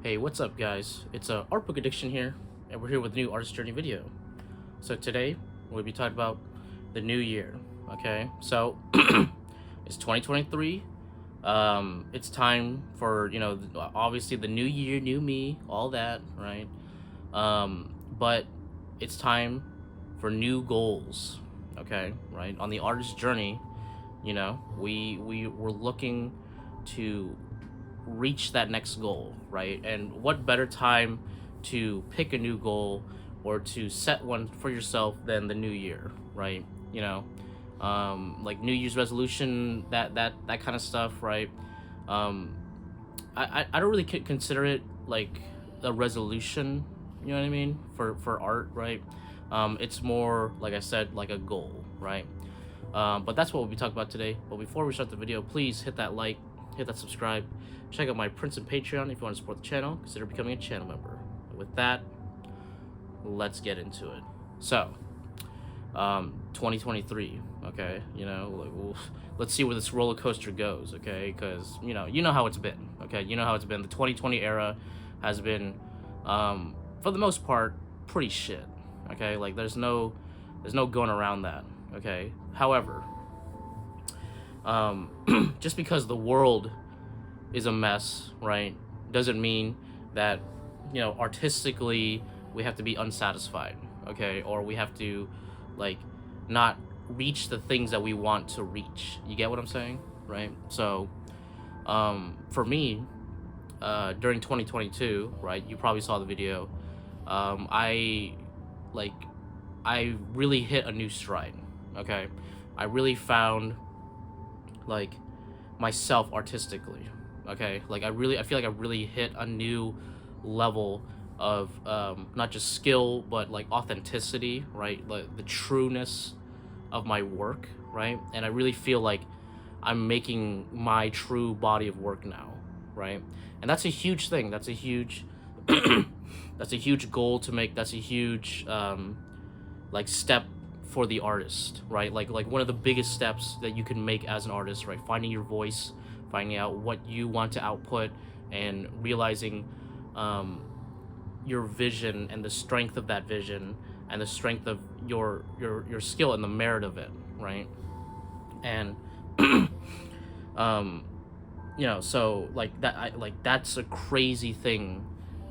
Hey, what's up guys? It's Art Book Addiction here, and we're here with a new artist journey video. So today, we'll be talking about the new year, okay? So, it's 2023, it's time for, obviously the new year, new me, all that, right? But it's time for new goals, okay? Right? On the artist journey, we're looking to reach that next goal, right? And what better time to pick a new goal or to set one for yourself than the new year, right? Like New Year's resolution, that kind of stuff, right? I don't really consider it like a resolution, you know what I mean, for art, right? It's more, like I said, like a goal, right? But that's what we'll be talking about today. But before we start the video, please hit that like, hit that subscribe, check out my Prince and Patreon if you want to support the channel. Consider becoming a channel member. With that, let's get into it. So 2023, okay, let's see where this roller coaster goes, okay? Because you know how it's been, okay? You know how it's been. The 2020 era has been for the most part pretty shit, okay? Like there's no going around that, okay? However, just because the world is a mess, right, doesn't mean that, artistically we have to be unsatisfied, okay? Or we have to, like, not reach the things that we want to reach. You get what I'm saying, right? So, for me, during 2022, right, you probably saw the video, I really hit a new stride, okay? I really found, like, myself artistically, okay? Like I feel like I really hit a new level of not just skill but like authenticity, right? Like the trueness of my work, right? And I really feel like I'm making my true body of work now, right? And that's a huge thing. That's a huge that's a huge goal to make. That's a huge like step for the artist, right? Like one of the biggest steps that you can make as an artist, right? Finding your voice, finding out what you want to output, and realizing your vision and the strength of that vision and the strength of your skill and the merit of it, right? And so like that, that's a crazy thing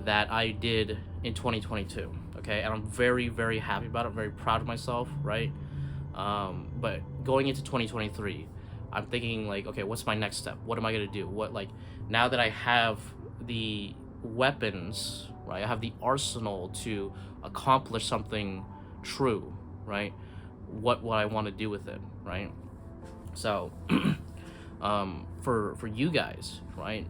that I did in 2022, okay? And I'm very, very happy about it. I'm very proud of myself, right? But going into 2023, I'm thinking like, okay, what's my next step? What am I gonna do? What, like, now that I have the weapons, right? I have the arsenal to accomplish something true, right? What I want to do with it, right? So, for you guys, right?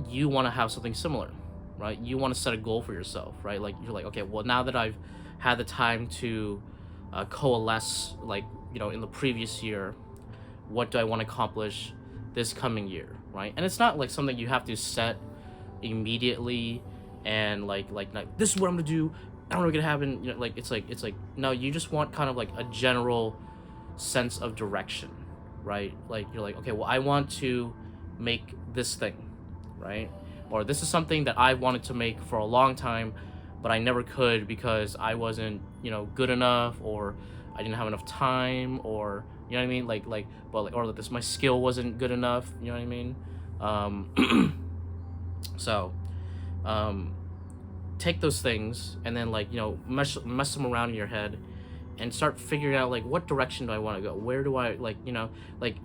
You want to have something similar, right? You want to set a goal for yourself, right? Like you're like, okay, well, now that I've had the time to coalesce, like, in the previous year, what do I want to accomplish this coming year, right? And it's not like something you have to set immediately and like this is what I'm gonna do. I don't know what's gonna happen. It's like no, you just want kind of like a general sense of direction, right? Like you're like, okay, well, I want to make this thing, right? Or this is something that I wanted to make for a long time, but I never could because I wasn't, good enough, or I didn't have enough time, or you know what I mean, or this, my skill wasn't good enough, you know what I mean? So take those things and then mess them around in your head and start figuring out like, what direction do I want to go? Where do I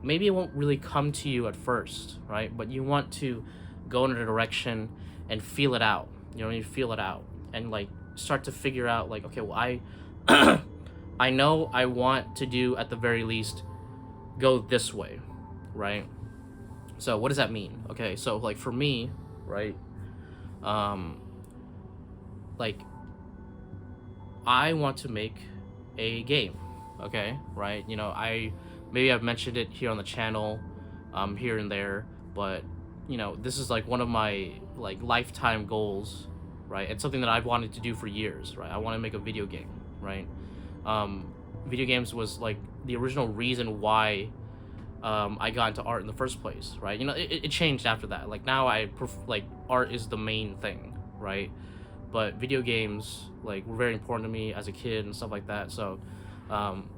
maybe it won't really come to you at first, right? But you want to go in a direction and feel it out. You feel it out and like start to figure out like, okay, well, I know I want to do, at the very least, go this way, right? So what does that mean? Okay, so like for me, right, like I want to make a game, okay, right? Maybe I've mentioned it here on the channel, here and there, but this is like one of my like lifetime goals, right? It's something that I've wanted to do for years, right? I want to make a video game, right? Video games was like the original reason why I got into art in the first place, right? It changed after that. Like now like art is the main thing, right? But video games like were very important to me as a kid and stuff like that. So, um,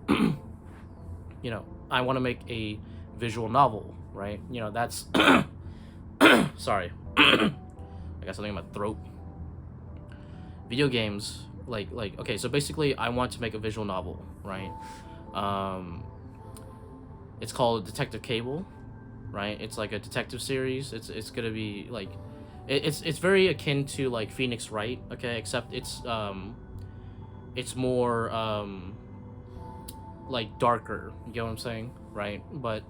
I want to make a visual novel, right? That's sorry, I got something in my throat. Video games, like okay, so basically, I want to make a visual novel, right? Um, it's called Detective Cable, right? It's like a detective series. It's gonna be like, it's very akin to like Phoenix Wright, okay? Except it's more like darker. You get what I'm saying, right? But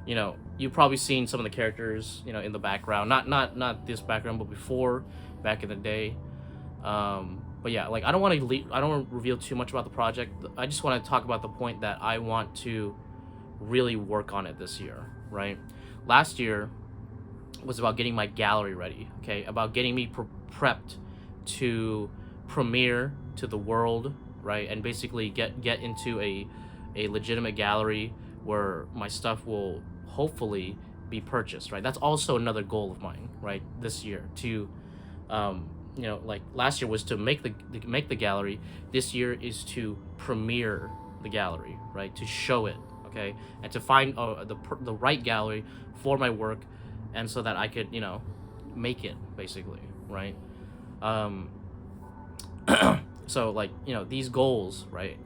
you've probably seen some of the characters, in the background. Not this background, but before, back in the day. But yeah, like I don't want to reveal too much about the project. I just want to talk about the point that I want to really work on it this year, right? Last year was about getting my gallery ready, okay? About getting me prepped to premiere to the world, right? And basically get into a legitimate gallery where my stuff will hopefully be purchased, right? That's also another goal of mine, right? This year to like last year was to make the gallery. This year is to premiere the gallery, right? To show it, okay, and to find the right gallery for my work, and so that I could make it basically, right? Um, so like these goals, right?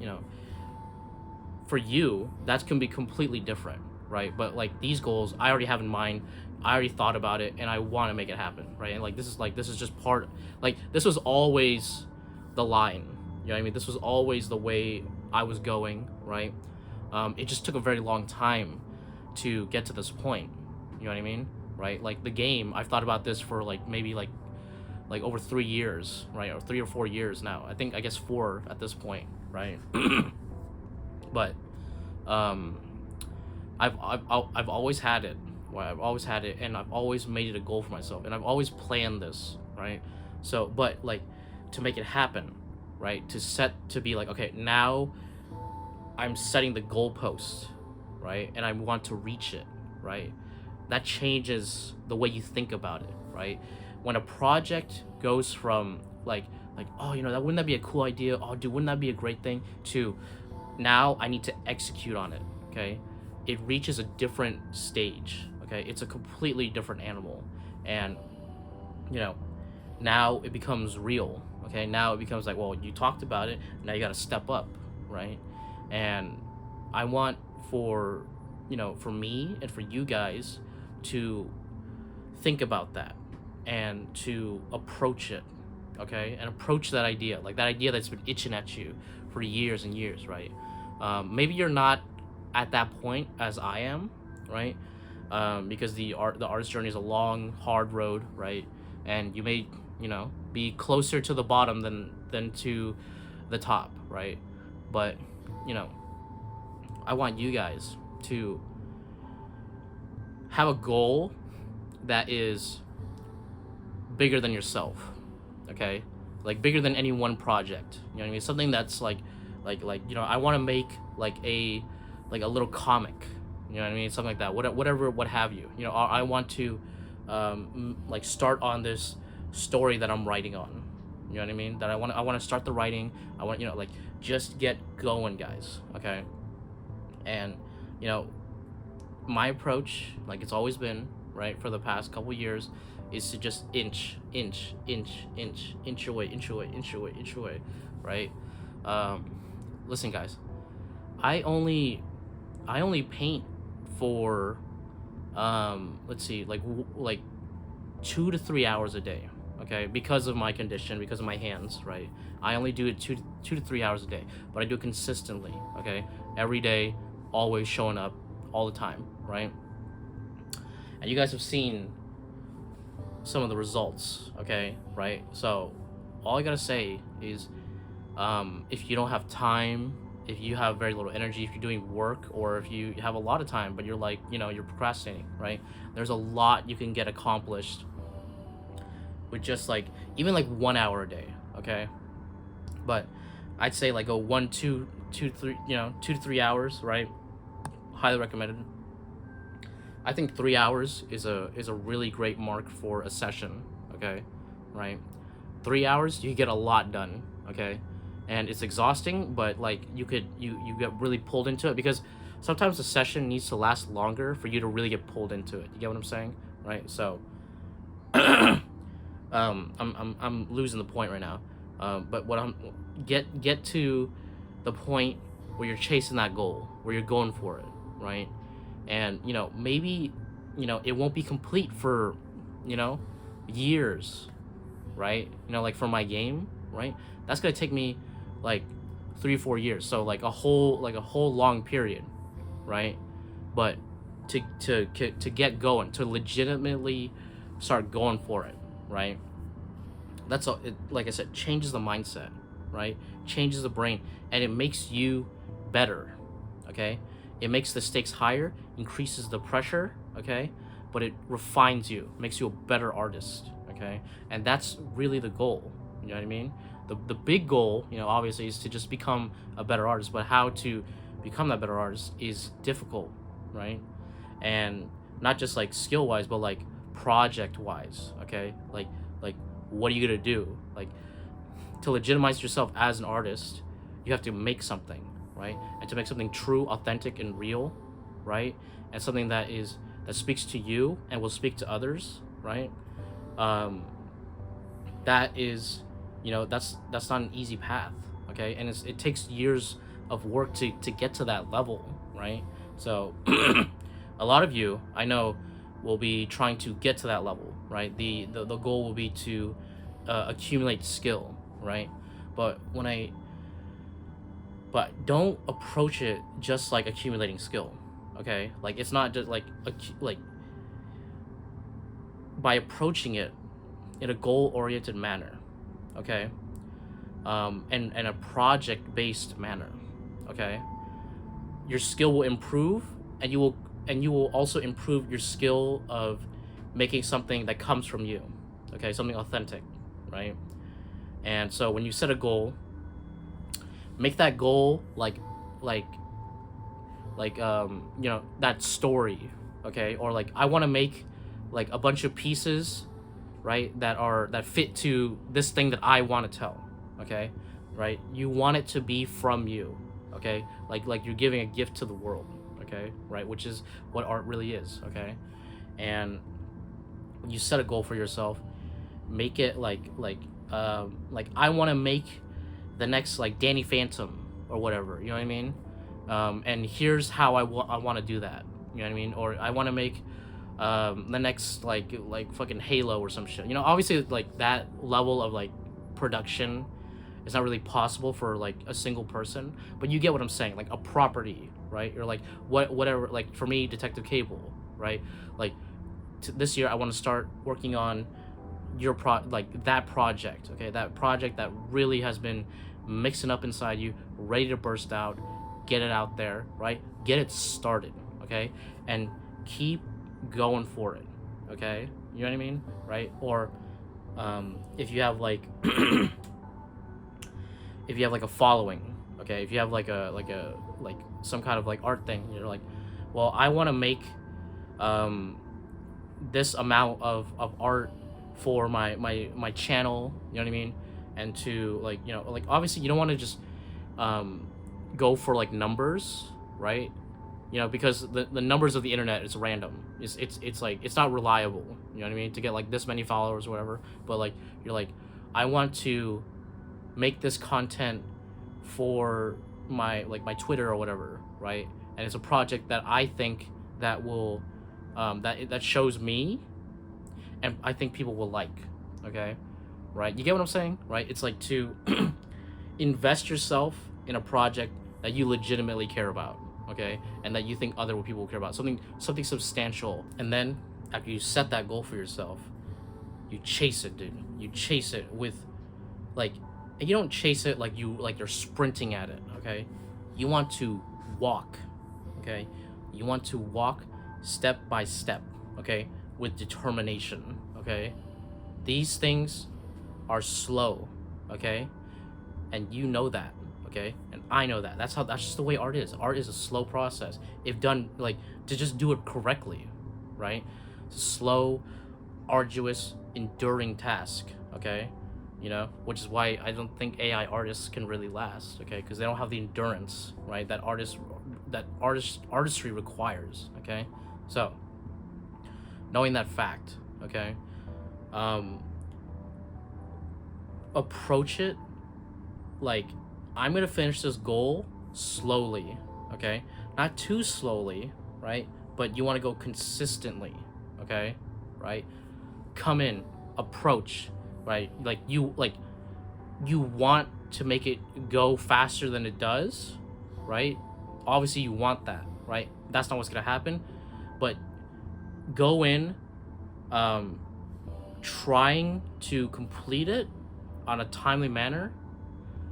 For you that can be completely different, right? But like these goals I already have in mind. I already thought about it and I want to make it happen, right? And like this is just part, like this was always the line, you know what I mean? This was always the way I was going, right? It just took a very long time to get to this point, you know what I mean? Right? Like the game, I've thought about this for like maybe like over 3 years, right? Or 3 or 4 years now. I guess 4 at this point, right? But I've always had it. Well, I've always had it, and I've always made it a goal for myself, and I've always planned this, right? So, but like to make it happen, right? To be like, okay, now I'm setting the goalpost, right? And I want to reach it, right? That changes the way you think about it, right? When a project goes from like oh, wouldn't that be a cool idea? Oh, dude, wouldn't that be a great thing? To now I need to execute on it, okay? It reaches a different stage, okay? It's a completely different animal, and now it becomes real, okay? Now it becomes like, well, you talked about it, now you got to step up, right? And I want for me and for you guys to think about that and to approach it, okay? And approach that idea, like that idea that's been itching at you for years and years, right? Maybe you're not at that point as I am, right? Because the artist journey is a long, hard road, right? And you may, be closer to the bottom than to the top, right? But, I want you guys to have a goal that is bigger than yourself, okay? Like bigger than any one project. You know what I mean? Something that's like I want to make like a little comic. You know what I mean? Something like that. Whatever, what have you. I want to like start on this story that I'm writing on. You know what I mean? That I want to start the writing. I want like just get going, guys. Okay. And my approach, like it's always been, right, for the past couple years, is to just inch away, right? Listen, guys, I only paint for let's see, like 2 to 3 hours a day, okay? Because of my condition, because of my hands, right? I only do it 2 to 3 hours a day, but I do it consistently, okay? Every day, always showing up, all the time, right? And you guys have seen some of the results, okay, right? So all I gotta say is if you don't have time, if you have very little energy, if you're doing work, or if you have a lot of time but you're like you're procrastinating, right? There's a lot you can get accomplished with just like even like 1 hour a day, okay? But I'd say like go 2 to 3 hours, right? Highly recommended. I think 3 hours is a really great mark for a session. Okay, right? 3 hours, you get a lot done. Okay, and it's exhausting, but like you get really pulled into it because sometimes a session needs to last longer for you to really get pulled into it. You get what I'm saying, right? So, I'm losing the point right now. But what I'm get to the point where you're chasing that goal, where you're going for it, right? And maybe it won't be complete for you know years, right? Like for my game, right? That's gonna take me like 3 or 4 years, so like a whole long period, right? But to get going, to legitimately start going for it, right? That's all. Like I said, changes the mindset, right? Changes the brain, and it makes you better. Okay, it makes the stakes higher, increases the pressure. Okay, but it refines you, makes you a better artist. Okay, and that's really the goal. You know what I mean? The big goal, obviously, is to just become a better artist. But how to become that better artist is difficult, right? And not just like skill wise, but like project wise. Okay, like what are you gonna do? Like, to legitimize yourself as an artist, you have to make something, right? And to make something true, authentic, and real, right? And something that speaks to you and will speak to others, right? Um, that is, that's not an easy path, okay? And it takes years of work to get to that level, right? So, a lot of you I know will be trying to get to that level, right? The goal will be to accumulate skill, right? But when I but don't approach it just like accumulating skill, okay? Like, it's not just like by approaching it in a goal oriented manner, okay? And a project based manner, okay? Your skill will improve, and you will also improve your skill of making something that comes from you, okay? Something authentic, right? And so when you set a goal, make that goal that story, okay? Or like, I want to make like a bunch of pieces, right, that fit to this thing that I want to tell, okay? Right? You want it to be from you, okay? Like you're giving a gift to the world, okay? Right? Which is what art really is, okay? And when you set a goal for yourself, make it like I want to make the next like Danny Phantom or whatever, you know what I mean? And here's how I want to do that, you know what I mean? Or I want to make the next like fucking Halo or some shit. Obviously, like, that level of like production is not really possible for like a single person, but you get what I'm saying. Like a property, right? Or like whatever. Like for me, Detective Cable, right? Like this year I want to start working on that project, okay? That project that really has been mixing up inside you, ready to burst out. Get it out there, right? Get it started, okay? And keep going for it, okay? You know what I mean, right? Or if you have like if you have like a following, okay? If you have like some kind of like art thing, you're like, well, I want to make this amount of art for my channel, you know what I mean? And to like, obviously you don't want to just go for like numbers, right? Because the numbers of the internet is random. It's like, it's not reliable, you know what I mean, to get like this many followers or whatever. But like, you're like, I want to make this content for my Twitter or whatever, right? And it's a project that I think that will that shows me, and I think people will like, okay? Right? You get what I'm saying, right? It's like to invest yourself in a project that you legitimately care about, okay? And that you think other people will care about, something substantial. And then after you set that goal for yourself, you chase it, dude. You chase it with like, and you don't chase it like you're sprinting at it, okay? You want to walk, okay? You want to walk step by step, okay? With determination, okay? These things are slow, okay? And you know that, okay? And I know that. That's just the way art is. Art is a slow process. If done, like, to just do it correctly, right? It's a slow, arduous, enduring task, okay? You know, which is why I don't think AI artists can really last, okay? Because they don't have the endurance, right? That artistry requires, okay? So, knowing that fact, okay, um, approach it like, I'm gonna finish this goal slowly, okay? Not too slowly, right? But you want to go consistently, okay? Right? Come in, approach, right? Like you want to make it go faster than it does, right? Obviously you want that, right? That's not what's gonna happen, but go in, um, trying to complete it on a timely manner,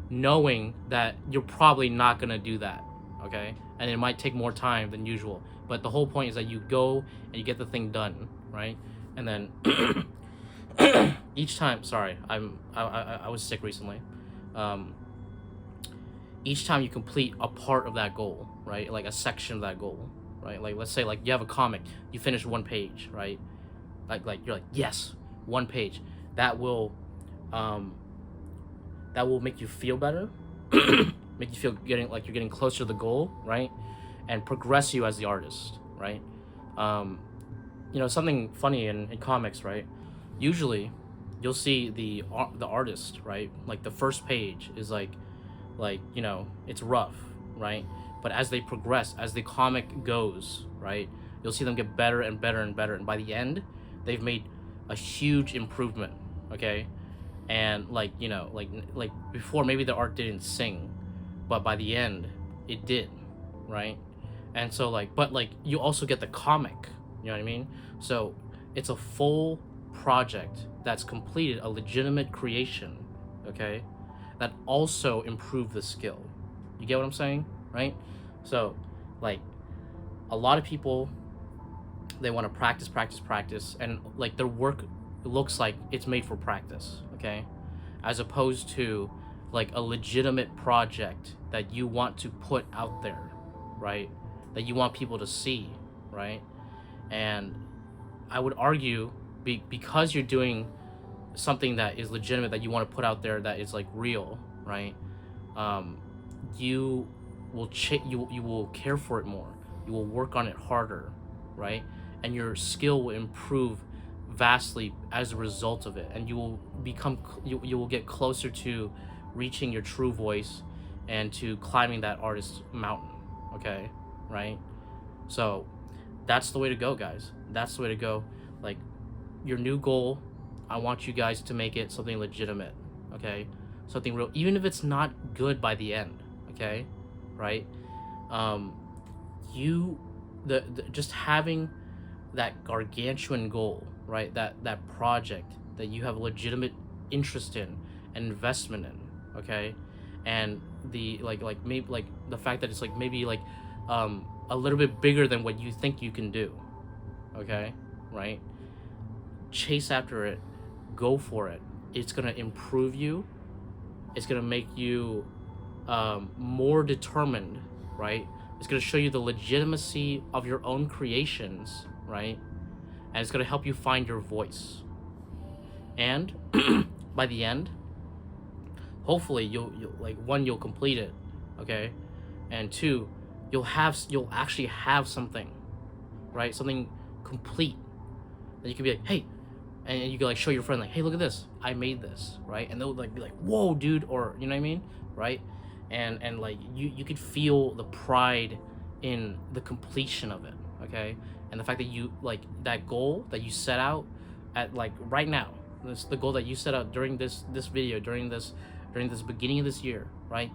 knowing that you're probably not gonna do that, okay? And it might take more time than usual. But the whole point is that you go and you get the thing done, right? And then each time, sorry, I was sick recently. Each time you complete a part of that goal, right? Like a section of that goal, right? Like let's say like you have a comic, you finish one page, right? Like you're like, yes, one page. That will make you feel better, make you feel you're getting closer to the goal, right? And progress you as the artist, right? You know, something funny in comics, right? Usually, you'll see the artist, right? Like the first page is like you know, it's rough, right? But as they progress, as the comic goes, right, you'll see them get better and better and better, and by the end, they've made a huge improvement, okay? And like, you know, like before maybe the art didn't sing, but by the end it did, right? And so like, but like you also get the comic, you know what I mean? So it's a full project that's completed, a legitimate creation, okay, that also improved the skill. You get what I'm saying, right? So like a lot of people, they want to practice, and like their work looks like it's made for practice, okay? As opposed to like a legitimate project that you want to put out there, right? That you want people to see, right? And I would argue because you're doing something that is legitimate, that you want to put out there, that is like real, right? You will you will care for it more. You will work on it harder, right? And your skill will improve vastly as a result of it, and you will become you will get closer to reaching your true voice and to climbing that artist mountain, okay? Right? So that's the way to go, guys. That's the way to go. Like, your new goal, I want you guys to make it something legitimate, okay? Something real, even if it's not good by the end, okay? Right? You the just having that gargantuan goal, right? That project that you have legitimate interest in and investment in, okay? And the like maybe like the fact that it's like maybe like a little bit bigger than what you think you can do, okay? Right? Chase after it, go for it. It's gonna improve you. It's gonna make you more determined, right? It's gonna show you the legitimacy of your own creations, right? And it's gonna help you find your voice. And by the end, hopefully you'll like, one, you'll complete it, okay? And two, you'll actually have something, right? Something complete that you can be like, hey, and you can like show your friend like, hey, look at this, I made this, right? And they'll like be like, whoa, dude, or you know what I mean, right? And like you could feel the pride in the completion of it, okay? And the fact that you like that goal that you set out at like right now, this the goal that you set out during this video, during this beginning of this year, right?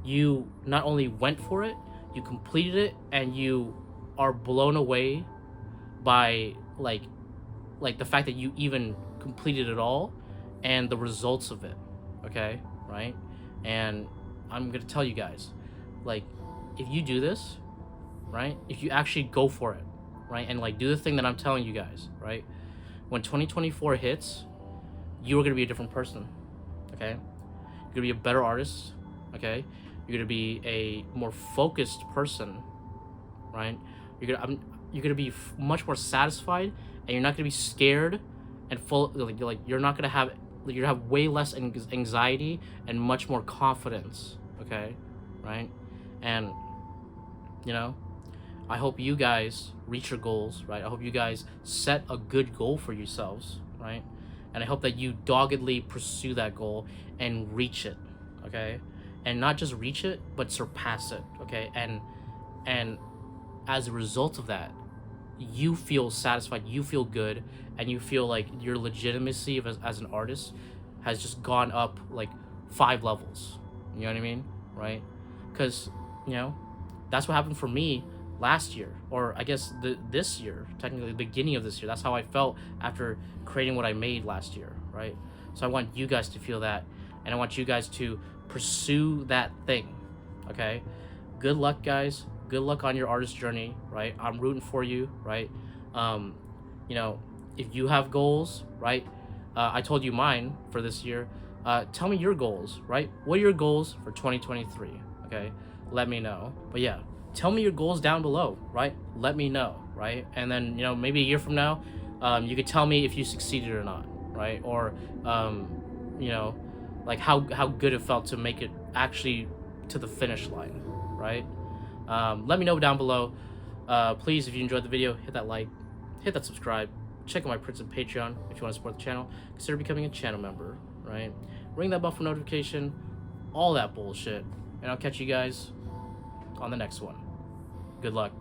You not only went for it, you completed it, and you are blown away by like the fact that you even completed it all and the results of it, okay? Right? And I'm gonna tell you guys, like, if you do this, right, if you actually go for it, right, and like do the thing that I'm telling you guys, right, when 2024 hits, you are gonna be a different person, okay? You're gonna be a better artist, okay? You're gonna be a more focused person, right? you're gonna be much more satisfied, and you're not gonna be scared and full, like you're not gonna have, you're gonna have way less anxiety and much more confidence. Okay, right? And you know, I hope you guys reach your goals, right? I hope you guys set a good goal for yourselves, right? And I hope that you doggedly pursue that goal and reach it, okay? And not just reach it, but surpass it, okay? And as a result of that, you feel satisfied, you feel good, and you feel like your legitimacy as an artist has just gone up like 5 levels. You know what I mean? Right? Because, you know, that's what happened for me last year, or I guess this year, technically the beginning of this year. That's how I felt after creating what I made last year, right? So I want you guys to feel that, and I want you guys to pursue that thing, okay? Good luck, guys. Good luck on your artist journey, right? I'm rooting for you, right? You know, if you have goals, right? I told you mine for this year. Tell me your goals, right? What are your goals for 2023, okay? Let me know. But yeah, tell me your goals down below, right? Let me know, right? And then, you know, maybe a year from now, you could tell me if you succeeded or not, right? Or, you know, like how good it felt to make it actually to the finish line, right? Let me know down below. Please, if you enjoyed the video, hit that like, hit that subscribe, check out my Prince and Patreon if you want to support the channel. Consider becoming a channel member, right? Ring that bell for notification, all that bullshit. And I'll catch you guys on the next one. Good luck.